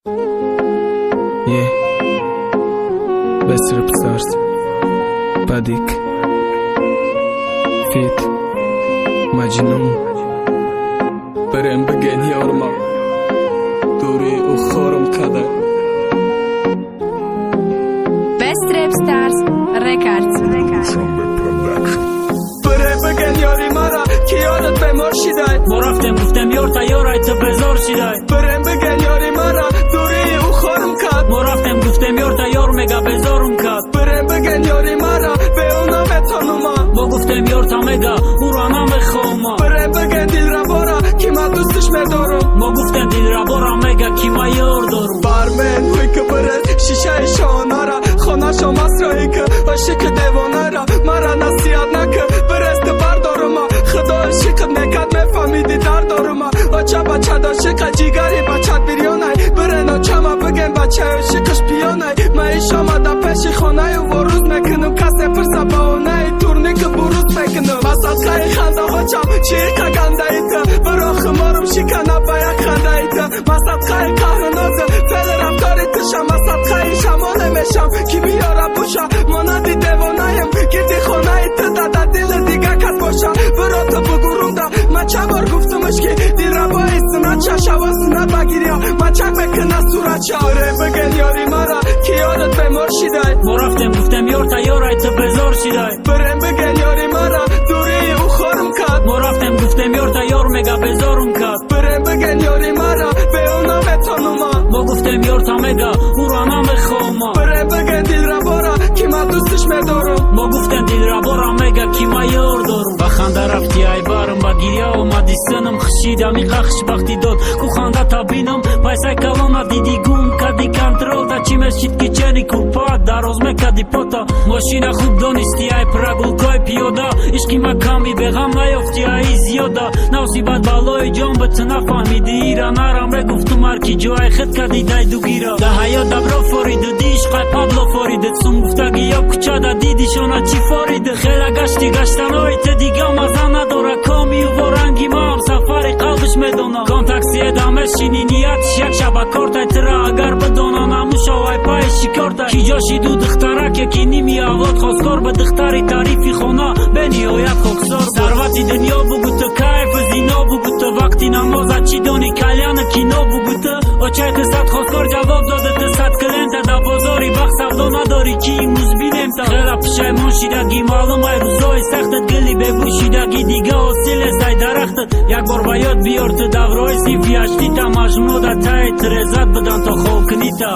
Yeah, best rap stars, Padik, Fit, Majnun. برم بگن یارما دوری او خورم کده. Best Rap Stars Records. برم بگن یاری مرا که یادت به مرشیدای. ما رفتم گفتم یار تیارای تو بزار شیدای. برم بگن یاری مرا دوری او خورم کد. ما رفتم گفتم یار تیار مگا بزارم کد. برم بگن یاری مرا به اونا بتانوما. ما گفتم یار تا مگا او را نمیخوام. برم بگن دل را بارا که من دوستش میدارم. ما گفتم دل را بارا مگا که ما یار دارم. بارمن ہوی که برد شیشه شانه را خانه شو مسرایی که عاشق دیوانه را مرا نصیحت نکن برست بردارم خدا عشقت نکد میفهمیدی دردارم بچه داشق جیگری بچت بیریانه برن چما بگن بچه عشقش پیانه من ایش آمده پیش خانه و روز میکنم کسی پرسه باونه تورنی که بروز میکنم مسد خیلی خنده بچم چیقه گنده ایتا برا خمارم شکنه باید خنده ایتا مسد خیلی قهرنازه فعل رفتاری تشم مسد خیلی شمانه میشم کی بیاره بوشم مانندی دیوانهیم گردی خانه ایتا داده دل دیگه کس باشم برا تو بگورم دا من چه بار گفتمش که دل را باید سنت چه شواسونه بگیریم من چک بکنه صورت شاره بگن یاری مرا که یادت به مرشیدای. ما رفتم گفتم یار تیارای تو بزار شیدای. برم بگن یاری مرا دوری او خورم کد. ما رفتم گفتم یار تیار مگا بزارم کد. برم بگن یاری مرا به اونا بتانوما. ما گفتم یار تا مگا او را نمیخوام. برم بگن دل را بارا که من دوستش میدارم. ما گفتم دل را بارا مگا که ما یار دارم. بخنده رفتی ای بارم با گیریا اومدی سنم خشیدم ای قخش بختی داد کو خنده تا بینم پیسه کلونا دیدی گم کدی کنترل تا چی مشید که چنی کوپا دراز مکدی پتا ماشین خوب دانستی ای پرگولکای پیادا عشقی ما کمی به غم نیافتی ای زیادا نوسیبت بالای جان به تو نفهمیدی ایرا نرم بگفتم هرکی جای خد کدی دای دو گیرا ده حیات دبرا فاریده دیش قای پابلو فاریده سم گفتگی یا کچه دا دیدی شانا چی فاریده خیلی گشتی گشتن های تا دیگه مزه نداره کامی و رنگی ما هم سفر قلبش میدونه کانتاکسی ادامه شینی نیتش یک شبه کارتای ترا اگر بدونه نموش آوای پای شکارتای کی جاشی دو دخترک یکی نیمی آواد خواستار به دختری تعریفی خونه به نیایت خوکسار ثروتی دنیا بگو تو کیف زینا بگو تو وقتی نمازت چی دانی کلیان کینا بگو تو اچای قصت خواستار جواب داده تو ست کلنت دا بازاری بخ سفدا نداری کی ایموز بینیم تا خیلی پشایمان شیدگی معلوم ای روزای سختت گلی بگو شیدگی دیگه حاصل سای درختت یک بار باید بیار تو دورای سیفی اشتی تا مجموع دا تای ترزت بدن تا خواب کنی تا